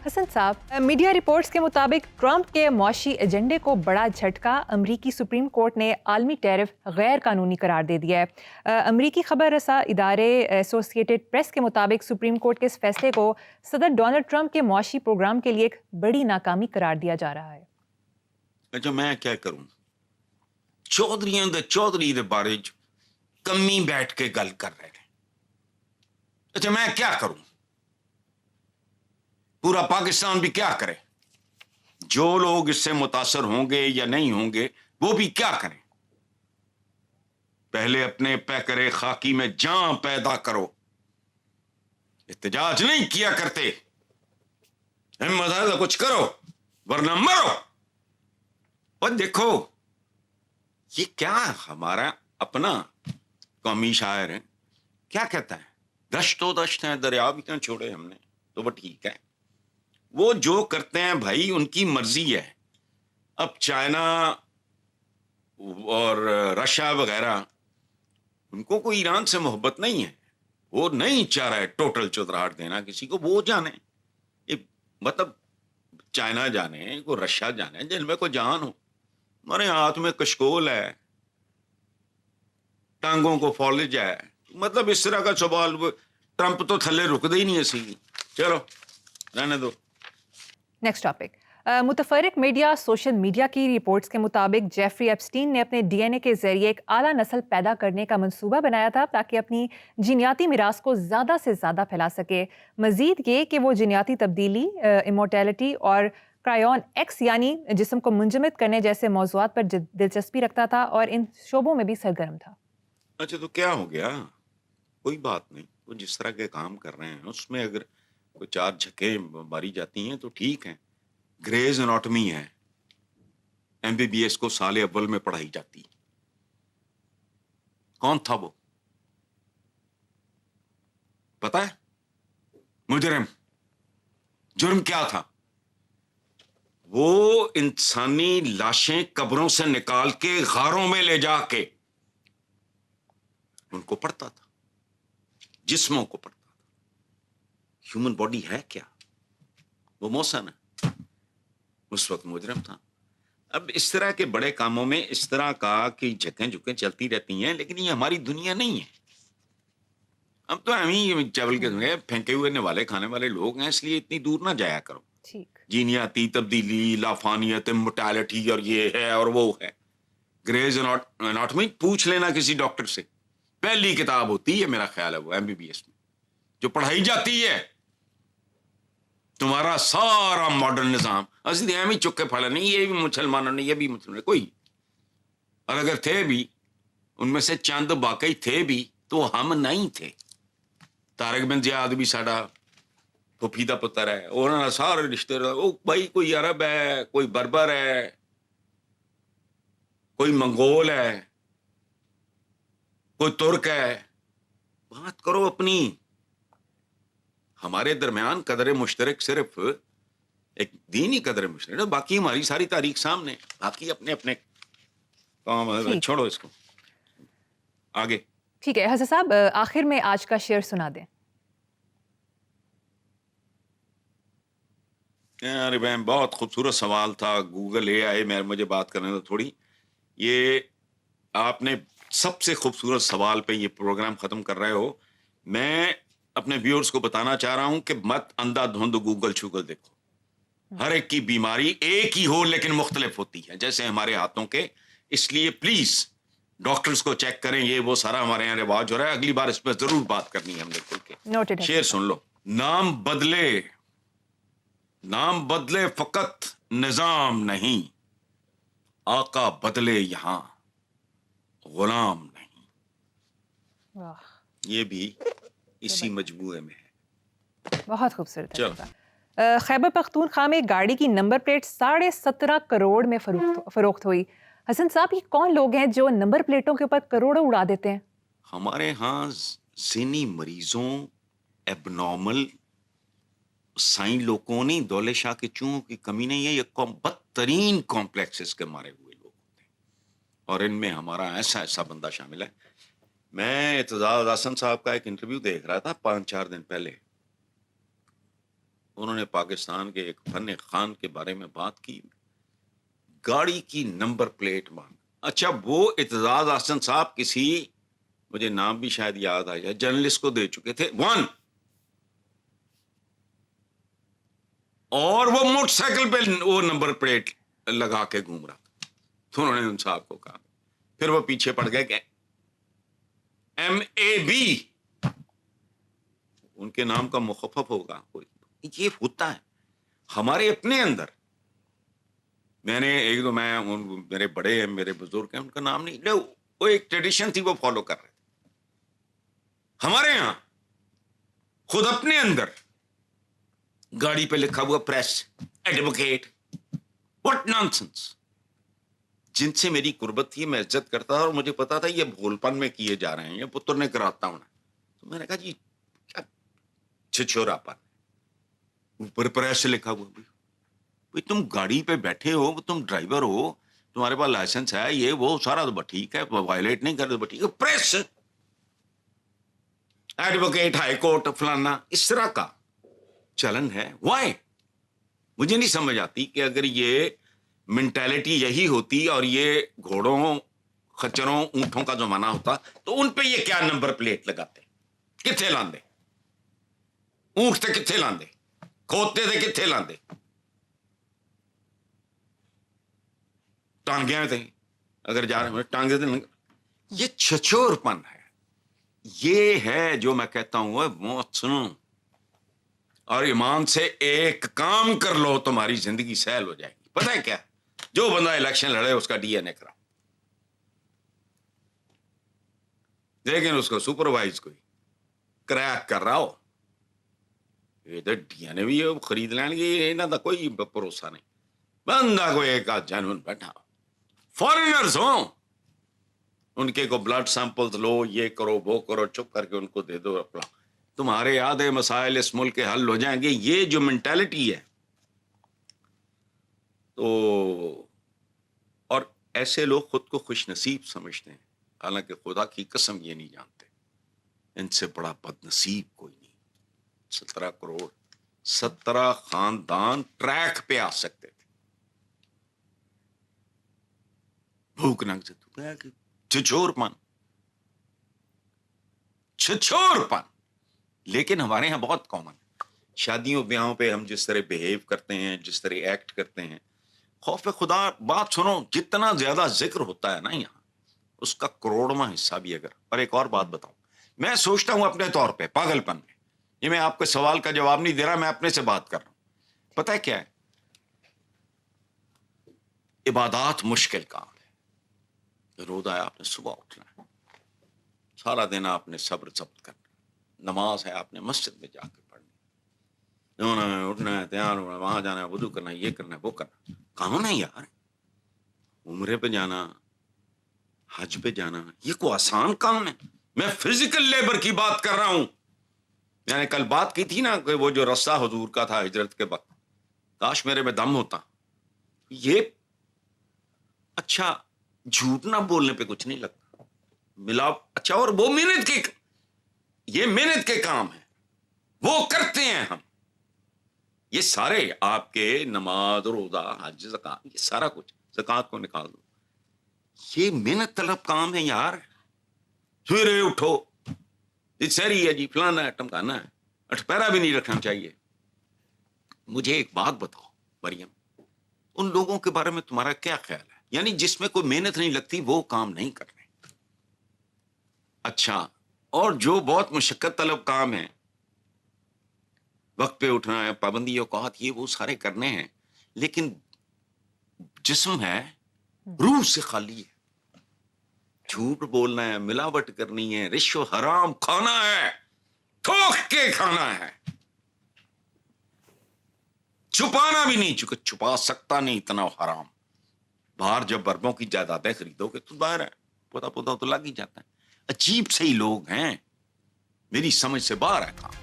حسن صاحب، media reports کے مطابق ٹرمپ کے معاشی ایجنڈے کو بڑا جھٹکا، امریکی سپریم کورٹ نے عالمی ٹیرف غیر قانونی قرار دے دیا ہے۔ امریکی خبر رساں ادارے ایسوسی ایٹڈ پریس کے مطابق سپریم کورٹ کے اس فیصلے کو صدر ڈونلڈ ٹرمپ کے معاشی پروگرام کے لیے ایک بڑی ناکامی قرار دیا جا رہا ہے۔ اچھا میں کیا کروں؟ چودھری دے بارے کمی بیٹھ کے گل کر رہے ہیں۔ اچھا میں کیا کروں؟ پورا پاکستان بھی کیا کرے؟ جو لوگ اس سے متاثر ہوں گے یا نہیں ہوں گے وہ بھی کیا کریں؟ پہلے اپنے پیکرے خاکی میں جان پیدا کرو، احتجاج نہیں کیا کرتے، ہمت ہے تو کچھ کرو ورنہ مرو۔ اور دیکھو یہ کیا ہمارا اپنا قومی شاعر ہے، کیا کہتا ہے، دشت و دشت ہے دریا بھی نہ چھوڑے ہم نے، تو وہ ٹھیک ہے، وہ جو کرتے ہیں بھائی ان کی مرضی ہے۔ اب چائنا اور رشیا وغیرہ ان کو کوئی ایران سے محبت نہیں ہے، وہ نہیں چاہ رہا ہے ٹوٹل چودراہٹ دینا کسی کو، وہ جانے مطلب چائنا جانے کو، رشیا جانے، جن میں کوئی جان ہو، ہمارے ہاتھ میں کشکول ہے، ٹانگوں کو فالج ہے، مطلب اس طرح کا سوال ٹرمپ تو تھلے رکدے ہی نہیں اسی، چلو رہنے دو۔ نیکسٹ ٹاپک، متفرق میڈیا سوشل میڈیا کی رپورٹس کے مطابق جیفری ایپسٹین نے اپنے ڈی این اے کے ذریعے ایک اعلیٰ نسل پیدا کرنے کا منصوبہ بنایا تھا تاکہ اپنی جینیاتی میراث کو زیادہ سے زیادہ پھیلا سکے۔ مزید یہ کہ وہ جینیاتی تبدیلی، امورٹیلٹی اور کرائیون ایکس یعنی جسم کو منجمد کرنے جیسے موضوعات پر دلچسپی رکھتا تھا اور ان شعبوں میں بھی سرگرم تھا۔ اچھا تو کیا ہو گیا؟ کوئی بات نہیں، وہ جس طرح کے کام کر رہے ہیں اس میں اگر کوئی چار جھکے ماری جاتی ہیں تو ٹھیک ہے۔ گریز اناٹمی ہے، ایم بی بی ایس کو سال اول میں پڑھائی جاتی، کون تھا وہ پتہ ہے؟ مجرم، جرم کیا تھا؟ وہ انسانی لاشیں قبروں سے نکال کے غاروں میں لے جا کے ان کو پڑھتا تھا، جسموں کو پڑھتا تھا۔ ہیومن باڈی ہے کیا؟ وہ محسن ہے، اس وقت مجرم تھا۔ اب اس طرح کے بڑے کاموں میں اس طرح کا کہ جھکیں جھکیں چلتی رہتی ہیں، لیکن یہ ہماری دنیا نہیں ہے۔ اب تو ہم ہی چاول کے پھینکے ہوئے نوالے کھانے والے لوگ ہیں، اس لیے اتنی دور نہ جایا کرو۔ ٹھیک، جینیاتی تبدیلی، لافانیت، موٹیلٹی اور یہ ہے اور وہ ہے، گریز اناٹمی پوچھ لینا کسی ڈاکٹر سے، پہلی کتاب ہوتی ہے میرا خیال ہے وہ ایم بی بی ایس میں جو پڑھائی جاتی ہے۔ تمہارا سارا ماڈرن نظام اصلی ہم ہی چکے پھڑے نہیں، یہ بھی مسلمانوں نے، یہ بھی مسلمان کوئی، اور اگر تھے بھی ان میں سے چند واقعی تھے بھی تو ہم نہیں تھے۔ طارق بن زیاد بھی ساڈا پھوپھی دا پتر ہے، انہوں نے سارے رشتے بھائی، کوئی عرب ہے، کوئی بربر ہے، کوئی منگول ہے، کوئی ترک ہے، بات کرو اپنی۔ ہمارے درمیان قدر مشترک صرف ایک دینی قدر مشترک ہے، باقی ہماری ساری تاریخ سامنے، باقی اپنے اپنے کام، چھوڑو اس کو آگے۔ ٹھیک ہے حسن صاحب، آخر میں آج کا شعر سنا دیں۔ ارے بہن بہت خوبصورت سوال تھا، گوگل اے آئی میں مجھے بات کرنے دو تھوڑی۔ یہ آپ نے سب سے خوبصورت سوال پہ یہ پروگرام ختم کر رہے ہو۔ میں اپنے ویورز کو بتانا چاہ رہا ہوں کہ مت اندھا دھند گوگل شوگل دیکھو، ہر ایک کی بیماری ایک ہی ہو لیکن مختلف ہوتی ہے جیسے ہمارے ہاتھوں کے، اس لیے پلیز ڈاکٹرز کو چیک کریں، یہ وہ سارا ہمارے یہاں رواج ہو رہا ہے، اگلی بار اس پہ ضرور بات کرنی ہے ہم نے کھل کے۔ نوٹڈ شعر سن لو، نام بدلے فقط نظام نہیں، آقا بدلے یہاں غلام نہیں۔ واہ، یہ بھی اسی مجموعے میں ہے۔ بہت خوبصورت ہے چلو، حسن صاحب۔ خیبر پختونخوا میں گاڑی کی نمبر پلیٹ 17.5 کروڑ میں فروخت ہوئی۔ حسن صاحب، یہ کون لوگ ہیں جو نمبر پلیٹوں کے اوپر کروڑوں اڑا دیتے ہیں؟ ہمارے ہاں ذہنی مریضوں، ایب نارمل سائن لوگوں نے، دولے شاہ کے چوہوں کی کمی نہیں ہے، یہ بدترین کمپلیکسز کے مارے ہوئے لوگ ہوتے ہیں، اور ان میں ہمارا ایسا بندہ شامل ہے۔ میں اعتزاز حسن صاحب کا ایک انٹرویو دیکھ رہا تھا 5-4 دن پہلے، انہوں نے پاکستان کے ایک فن خان کے بارے میں بات کی, گاڑی کی نمبر پلیٹ مانگ. اچھا وہ اعتزاز احسن صاحب کسی, مجھے نام بھی شاید یاد آ جائے, جرنلسٹ کو دے چکے تھے 1, اور وہ موٹر سائیکل پہ وہ نمبر پلیٹ لگا کے گھوم رہا تھا. تو انہوں نے ان صاحب کو کہا, پھر وہ پیچھے پڑ گئے کہ MAB ان کے نام کا مخفف ہوگا. یہ ہوتا ہے ہمارے اپنے اندر. میں نے ایک دو, میرے بڑے ہیں, میرے بزرگ ہیں, ان کا نام نہیں, وہ ایک ٹریڈیشن تھی, وہ فالو کر رہے تھے. ہمارے یہاں خود اپنے اندر گاڑی پہ لکھا ہوا پریس ایڈوکیٹ, واٹ نانسنس. جن سے میری قربت تھی, میں عزت کرتا تھا, اور مجھے پتا تھا یہ بھولپن میں کیے جا رہے ہیں, یہ پتر نے کراتا ہوں. تو میں نے کہا جی کیا چھچورا پن, اوپر پریس سے لکھا ہوا. بھئی تم گاڑی پہ بیٹھے ہو, تم ڈرائیور ہو, تمہارے پاس لائسنس ہے, یہ وہ سارا تو ٹھیک ہے, وائلیٹ نہیں کرتے تو ٹھیک ہے. پریس ایڈوکیٹ ہائی کورٹ فلانا, اس طرح کا چلن ہے. وائی مجھے نہیں سمجھ آتی کہ اگر یہ مینٹیلٹی یہی ہوتی اور یہ گھوڑوں خچروں اونٹوں کا زمانہ ہوتا تو ان پہ یہ کیا نمبر پلیٹ لگاتے, کتنے لاندے, اونٹ تھے کتنے لاندے, کھوتے تھے کتنے لاندے, ٹانگے تھے اگر جا رہے ہیں ٹانگے تھے. یہ چھچور پن ہے, یہ ہے جو میں کہتا ہوں موت سنو اور ایمان سے ایک کام کر لو, تمہاری زندگی سہل ہو جائے گی. پتہ ہے کیا, جو بندہ الیکشن لڑے اس کا DNA کرا, لیکن اس کو سپروائز کوئی کریک کر رہا ہو, یہ تو DNA بھی خرید لین گے, انہوں کا کوئی بھروسہ نہیں. بندہ کوئی ایک آدھ جانون بیٹھا, فارینرز ہوں, ان کے کو بلڈ سیمپلز لو, یہ کرو وہ کرو, چپ کر کے ان کو دے دو اپنا, تمہارے آدھے مسائل اس ملک کے حل ہو جائیں گے. یہ جو مینٹالٹی ہے, تو اور ایسے لوگ خود کو خوش نصیب سمجھتے ہیں, حالانکہ خدا کی قسم یہ نہیں جانتے ان سے بڑا بد نصیب کوئی نہیں. 17 کروڑ 17 خاندان ٹریک پہ آ سکتے تھے, بھوک ننگ سے چھچور پن. لیکن ہمارے یہاں بہت کامن ہے. شادیوں بیاہوں پہ ہم جس طرح بہیو کرتے ہیں, جس طرح ایکٹ کرتے ہیں, خوف خدا, بات سنو, جتنا زیادہ ذکر ہوتا ہے نا یہاں, اس کا کروڑواں حصہ بھی اگر. اور ایک اور بات بتاؤں, میں سوچتا ہوں اپنے طور پہ پاگل پن میں, یہ میں آپ کے سوال کا جواب نہیں دے رہا, میں اپنے سے بات کر رہا ہوں. پتہ ہے کیا ہے, عبادات مشکل کام ہے. روزہ ہے, آپ نے صبح اٹھنا ہے, سارا دن آپ نے صبر ضبط کرنا. نماز ہے, آپ نے مسجد میں جا کے پڑھنی, اٹھنا ہے, تیار ہونا, وہاں جانا ہے, وضو کرنا ہے, یہ کرنا ہے, وہ کرنا. کون ہے یار, عمرے پہ جانا, حج پہ جانا, یہ کوئی آسان کام ہے؟ میں فزیکل لیبر کی بات کر رہا ہوں. میں نے کل بات کی تھی نا کہ وہ جو رستہ حضور کا تھا ہجرت کے وقت, کاش میرے میں دم ہوتا. یہ اچھا جھوٹ نہ بولنے پہ کچھ نہیں لگتا, ملا. اچھا, اور وہ محنت کے, یہ محنت کے کام ہیں, وہ کرتے ہیں ہم. یہ سارے آپ کے نماز, روزہ, حج, زکات, یہ سارا کچھ, زکات کو نکال دو, یہ محنت طلب کام ہے یار. سویرے اٹھو, سہری ہے جی, فلانا ہے, ٹمکانا ہے, اٹھپہرا بھی نہیں رکھنا چاہیے. مجھے ایک بات بتاؤ مریم, ان لوگوں کے بارے میں تمہارا کیا خیال ہے, یعنی جس میں کوئی محنت نہیں لگتی وہ کام نہیں کرنے. اچھا, اور جو بہت مشقت طلب کام ہے, وقت پہ اٹھنا ہے, پابندی اوقات, یہ وہ سارے کرنے ہیں, لیکن جسم ہے روح سے خالی ہے. جھوٹ بولنا ہے, ملاوٹ کرنی ہے, رشوت حرام کھانا ہے, ٹھوک کے کھانا ہے, چھپانا بھی نہیں, چونکہ چھپا سکتا نہیں اتنا حرام. باہر جب اربوں کی جائیدادیں خریدو گے تو باہر ہے, پتا تو لگ ہی جاتا ہے. عجیب سے ہی لوگ ہیں, میری سمجھ سے باہر ہے کام.